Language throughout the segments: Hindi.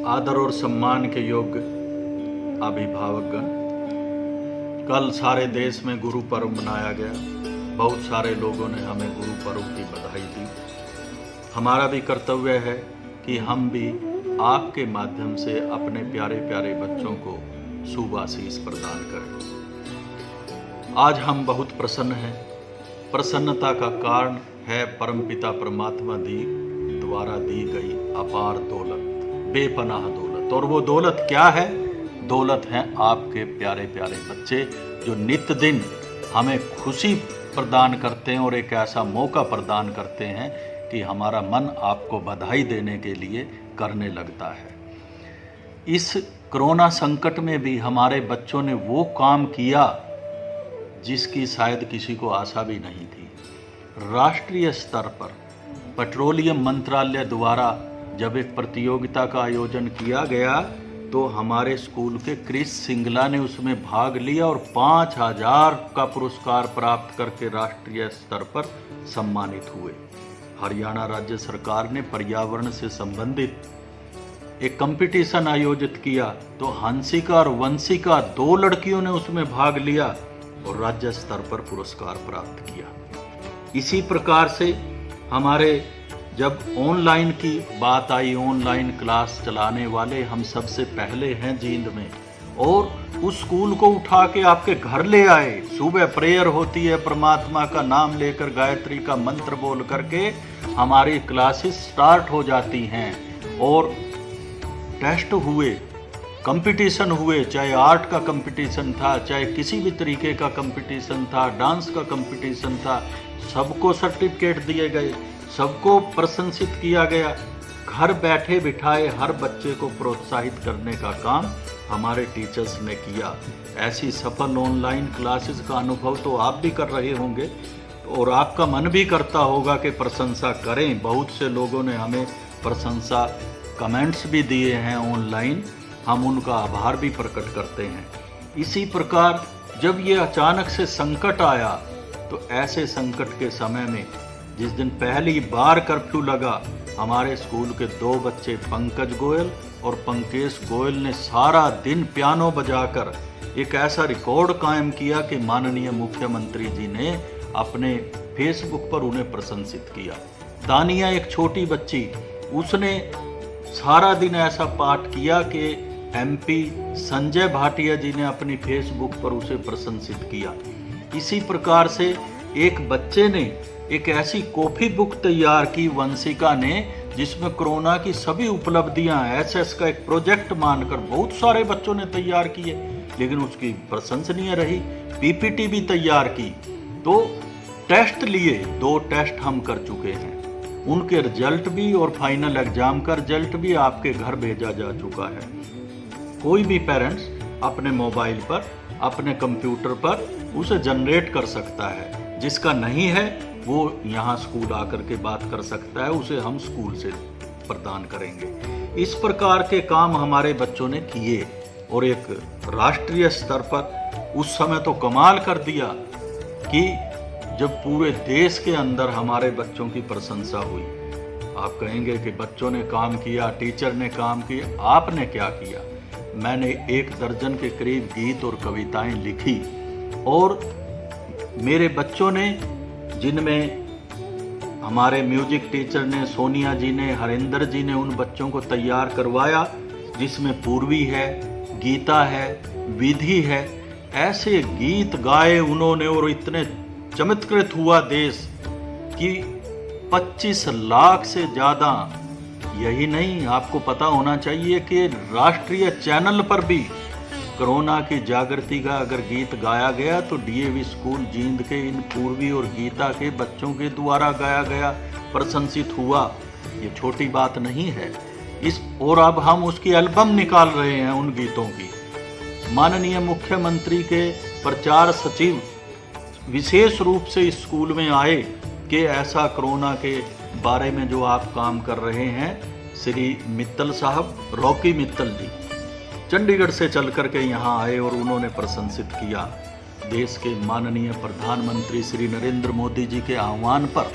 आदर और सम्मान के योग्य अभिभावकगण, कल सारे देश में गुरु पर्व मनाया गया। बहुत सारे लोगों ने हमें गुरु पर्व की बधाई दी। हमारा भी कर्तव्य है कि हम भी आपके माध्यम से अपने प्यारे प्यारे बच्चों को शुभ आशीष प्रदान करें। आज हम बहुत प्रसन्न हैं। प्रसन्नता का कारण है परमपिता परमात्मा द्वारा दी गई अपार दौलत, बेपनाह दौलत। और वो दौलत क्या है? दौलत है आपके प्यारे प्यारे बच्चे, जो नित्य दिन हमें खुशी प्रदान करते हैं और एक ऐसा मौका प्रदान करते हैं कि हमारा मन आपको बधाई देने के लिए करने लगता है। इस कोरोना संकट में भी हमारे बच्चों ने वो काम किया जिसकी शायद किसी को आशा भी नहीं थी। राष्ट्रीय स्तर पर पेट्रोलियम मंत्रालय द्वारा जब एक प्रतियोगिता का आयोजन किया गया तो हमारे स्कूल के क्रिस सिंगला ने उसमें भाग लिया और 5000 का पुरस्कार प्राप्त करके राष्ट्रीय स्तर पर सम्मानित हुए। हरियाणा राज्य सरकार ने पर्यावरण से संबंधित एक कंपटीशन आयोजित किया तो हंसिका और वंशिका 2 लड़कियों ने उसमें भाग लिया और राज्य स्तर पर पुरस्कार प्राप्त किया। इसी प्रकार से हमारे जब ऑनलाइन की बात आई, ऑनलाइन क्लास चलाने वाले हम सबसे पहले हैं जींद में, और उस स्कूल को उठा के आपके घर ले आए। सुबह प्रेयर होती है, परमात्मा का नाम लेकर गायत्री का मंत्र बोल करके हमारी क्लासेस स्टार्ट हो जाती हैं और टेस्ट हुए, कंपटीशन हुए, चाहे आर्ट का कंपटीशन था, चाहे किसी भी तरीके का कंपटीशन था, डांस का कंपटीशन था, सबको सर्टिफिकेट दिए गए, सबको प्रशंसित किया गया। घर बैठे बिठाए हर बच्चे को प्रोत्साहित करने का काम हमारे टीचर्स ने किया। ऐसी सफल ऑनलाइन क्लासेस का अनुभव तो आप भी कर रहे होंगे और आपका मन भी करता होगा कि प्रशंसा करें। बहुत से लोगों ने हमें प्रशंसा कमेंट्स भी दिए हैं ऑनलाइन, हम उनका आभार भी प्रकट करते हैं। इसी प्रकार जब ये अचानक से संकट आया तो ऐसे संकट के समय में जिस दिन पहली बार कर्फ्यू लगा, हमारे स्कूल के 2 बच्चे पंकज गोयल और पंकेश गोयल ने सारा दिन पियानो बजाकर एक ऐसा रिकॉर्ड कायम किया कि माननीय मुख्यमंत्री जी ने अपने फेसबुक पर उन्हें प्रशंसित किया। दानिया एक छोटी बच्ची, उसने सारा दिन ऐसा पाठ किया कि MP संजय भाटिया जी ने अपनी फेसबुक पर उसे प्रशंसित किया। इसी प्रकार से एक बच्चे ने एक ऐसी कॉफी बुक तैयार की, वंशिका ने, जिसमें कोरोना की सभी उपलब्धियां SS का एक प्रोजेक्ट मानकर बहुत सारे बच्चों ने तैयार किए, लेकिन उसकी प्रशंसनीय रही। PPT भी तैयार की। तो टेस्ट लिए, 2 टेस्ट हम कर चुके हैं, उनके रिजल्ट भी और फाइनल एग्जाम का रिजल्ट भी आपके घर भेजा जा चुका है। कोई भी पेरेंट्स अपने मोबाइल पर, अपने कंप्यूटर पर उसे जनरेट कर सकता है। जिसका नहीं है वो यहाँ स्कूल आकर के बात कर सकता है, उसे हम स्कूल से प्रदान करेंगे। इस प्रकार के काम हमारे बच्चों ने किए और एक राष्ट्रीय स्तर पर उस समय तो कमाल कर दिया कि जब पूरे देश के अंदर हमारे बच्चों की प्रशंसा हुई। आप कहेंगे कि बच्चों ने काम किया, टीचर ने काम किया, आपने क्या किया? मैंने 1 दर्जन के करीब गीत और कविताएं लिखी और मेरे बच्चों ने, जिनमें हमारे म्यूजिक टीचर ने, सोनिया जी ने, हरिंदर जी ने उन बच्चों को तैयार करवाया, जिसमें पूर्वी है, गीता है, विधि है। ऐसे गीत गाए उन्होंने और इतने चमत्कृत हुआ देश कि 25 लाख से ज़्यादा। यही नहीं, आपको पता होना चाहिए कि राष्ट्रीय चैनल पर भी कोरोना की जागृति का अगर गीत गाया गया तो DAV स्कूल जींद के इन पूर्वी और गीता के बच्चों के द्वारा गाया गया, प्रशंसित हुआ। ये छोटी बात नहीं है। और अब हम उसकी एल्बम निकाल रहे हैं उन गीतों की। माननीय मुख्यमंत्री के प्रचार सचिव विशेष रूप से इस स्कूल में आए कि ऐसा कोरोना के बारे में जो आप काम कर रहे हैं, श्री मित्तल साहब, रॉकी मित्तल जी चंडीगढ़ से चल करके यहाँ आए और उन्होंने प्रशंसित किया। देश के माननीय प्रधानमंत्री श्री नरेंद्र मोदी जी के आह्वान पर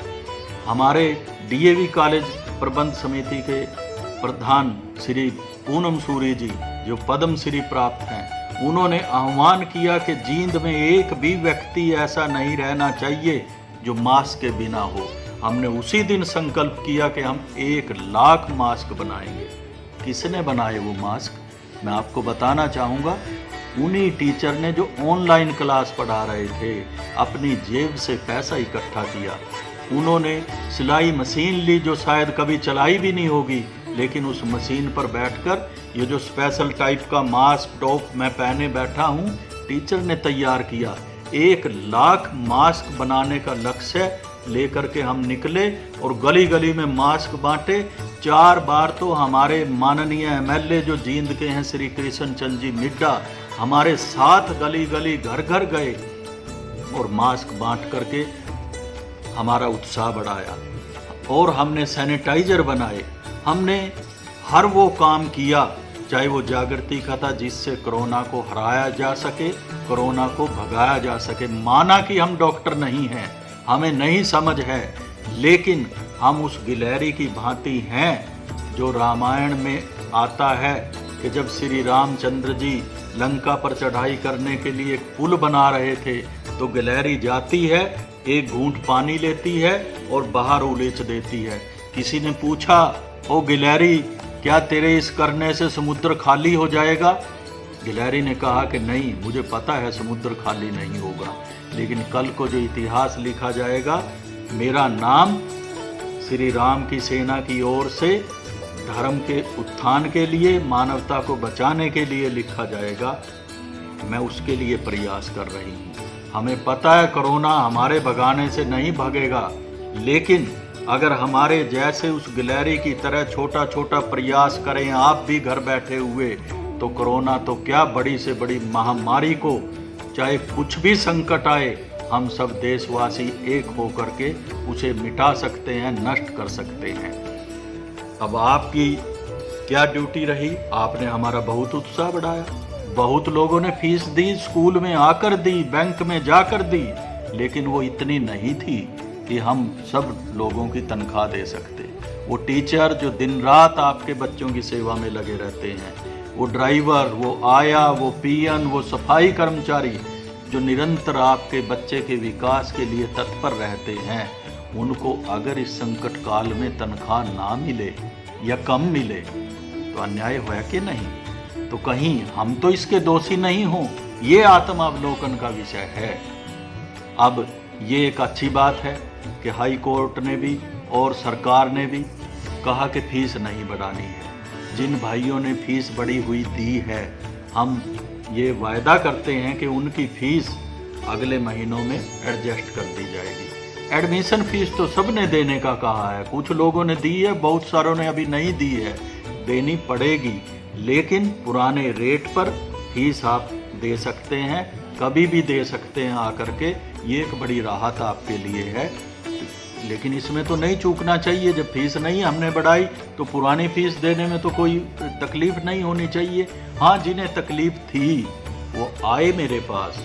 हमारे DAV कॉलेज प्रबंध समिति के प्रधान श्री पूनम सूरी जी जो पद्मश्री प्राप्त हैं, उन्होंने आह्वान किया कि जींद में एक भी व्यक्ति ऐसा नहीं रहना चाहिए जो मास्क के बिना हो। हमने उसी दिन संकल्प किया कि हम 1 लाख मास्क बनाएंगे। किसने बनाए वो मास्क, मैं आपको बताना चाहूँगा। उन्हीं टीचर ने जो ऑनलाइन क्लास पढ़ा रहे थे, अपनी जेब से पैसा इकट्ठा किया। उन्होंने सिलाई मशीन ली जो शायद कभी चलाई भी नहीं होगी, लेकिन उस मशीन पर बैठकर ये जो स्पेशल टाइप का मास्क टॉप मैं पहने बैठा हूँ, टीचर ने तैयार किया। 1 लाख मास्क बनाने का लक्ष्य लेकर के हम निकले और गली गली में मास्क बांटे। 4 बार तो हमारे माननीय MLA जो जींद के हैं श्री कृष्ण चंद जी मिड्डा हमारे साथ गली गली घर घर गए और मास्क बांट करके हमारा उत्साह बढ़ाया। और हमने सैनिटाइजर बनाए, हमने हर वो काम किया चाहे वो जागृति का था जिससे कोरोना को हराया जा सके, कोरोना को भगाया जा सके। माना कि हम डॉक्टर नहीं हैं, हमें नहीं समझ है, लेकिन हम उस गिलहरी की भांति हैं जो रामायण में आता है कि जब श्री रामचंद्र जी लंका पर चढ़ाई करने के लिए एक पुल बना रहे थे तो गिलहरी जाती है, एक घूंट पानी लेती है और बाहर उलीच देती है। किसी ने पूछा, ओ गिलहरी, क्या तेरे इस करने से समुद्र खाली हो जाएगा? गिलहरी ने कहा कि नहीं, मुझे पता है समुद्र खाली नहीं होगा, लेकिन कल को जो इतिहास लिखा जाएगा, मेरा नाम श्री राम की सेना की ओर से धर्म के उत्थान के लिए, मानवता को बचाने के लिए लिखा जाएगा। मैं उसके लिए प्रयास कर रही हूँ। हमें पता है कोरोना हमारे भगाने से नहीं भगेगा, लेकिन अगर हमारे जैसे उस गिलहरी की तरह छोटा छोटा प्रयास करें आप भी घर बैठे हुए, तो कोरोना तो क्या, बड़ी से बड़ी महामारी को, चाहे कुछ भी संकट आए, हम सब देशवासी एक होकर के उसे मिटा सकते हैं, नष्ट कर सकते हैं। अब आपकी क्या ड्यूटी रही? आपने हमारा बहुत उत्साह बढ़ाया। बहुत लोगों ने फीस दी, स्कूल में आकर दी, बैंक में जाकर दी, लेकिन वो इतनी नहीं थी कि हम सब लोगों की तनख्वाह दे सकते। वो टीचर जो दिन रात आपके बच्चों की सेवा में लगे रहते हैं, वो ड्राइवर, वो आया, वो पीएन, वो सफाई कर्मचारी जो निरंतर आपके बच्चे के विकास के लिए तत्पर रहते हैं, उनको अगर इस संकट काल में तनख्वाह ना मिले या कम मिले तो अन्याय हुआ कि नहीं? तो कहीं हम तो इसके दोषी नहीं हों, ये आत्मावलोकन का विषय है। अब ये एक अच्छी बात है कि हाई कोर्ट ने भी और सरकार ने भी कहा कि फीस नहीं बढ़ानी है। जिन भाइयों ने फीस बढ़ी हुई दी है, हम ये वायदा करते हैं कि उनकी फीस अगले महीनों में एडजस्ट कर दी जाएगी। एडमिशन फीस तो सबने देने का कहा है, कुछ लोगों ने दी है, बहुत सारों ने अभी नहीं दी है, देनी पड़ेगी, लेकिन पुराने रेट पर फीस आप दे सकते हैं, कभी भी दे सकते हैं आकर के। ये एक बड़ी राहत आपके लिए है, लेकिन इसमें तो नहीं चूकना चाहिए। जब फीस नहीं हमने बढ़ाई तो पुरानी फीस देने में तो कोई तकलीफ नहीं होनी चाहिए। हाँ, जिन्हें तकलीफ थी वो आए मेरे पास।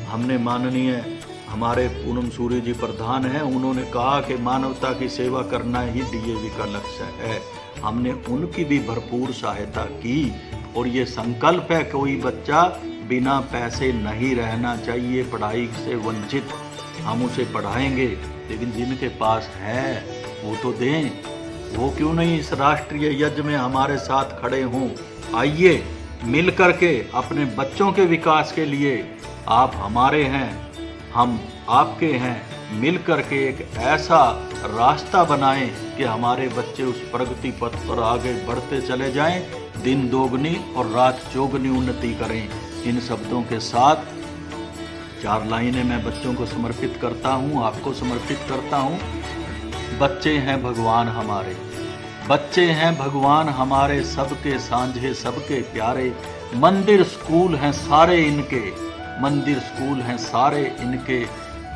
हमने माननीय हमारे पूनम सूरी जी प्रधान हैं, उन्होंने कहा कि मानवता की सेवा करना ही डीएवी का लक्ष्य है। हमने उनकी भी भरपूर सहायता की और ये संकल्प है कोई बच्चा बिना पैसे नहीं रहना चाहिए, पढ़ाई से वंचित हम उसे पढ़ाएंगे, लेकिन जिनके पास है वो तो दें। वो क्यों नहीं इस राष्ट्रीय यज्ञ में हमारे साथ खड़े हों? आइए मिल करके अपने बच्चों के विकास के लिए, आप हमारे हैं, हम आपके हैं, मिल करके एक ऐसा रास्ता बनाएं कि हमारे बच्चे उस प्रगति पथ पर आगे बढ़ते चले जाएं, दिन दोगुनी और रात चौगुनी उन्नति करें। इन शब्दों के साथ 4 लाइनें मैं बच्चों को समर्पित करता हूँ, आपको समर्पित करता हूँ। बच्चे हैं भगवान हमारे, बच्चे हैं भगवान हमारे, सबके सांझे सबके प्यारे। मंदिर स्कूल हैं सारे इनके, मंदिर स्कूल हैं सारे इनके।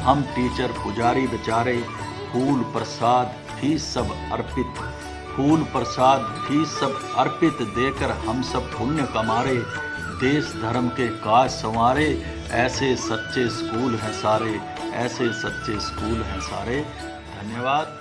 हम टीचर पुजारी बेचारे, फूल प्रसाद फीस सब अर्पित, फूल प्रसाद फीस सब अर्पित देकर हम सब पुण्य कमारे। देश धर्म के काज संवारे, ऐसे सच्चे स्कूल हैं सारे, ऐसे सच्चे स्कूल हैं सारे। धन्यवाद।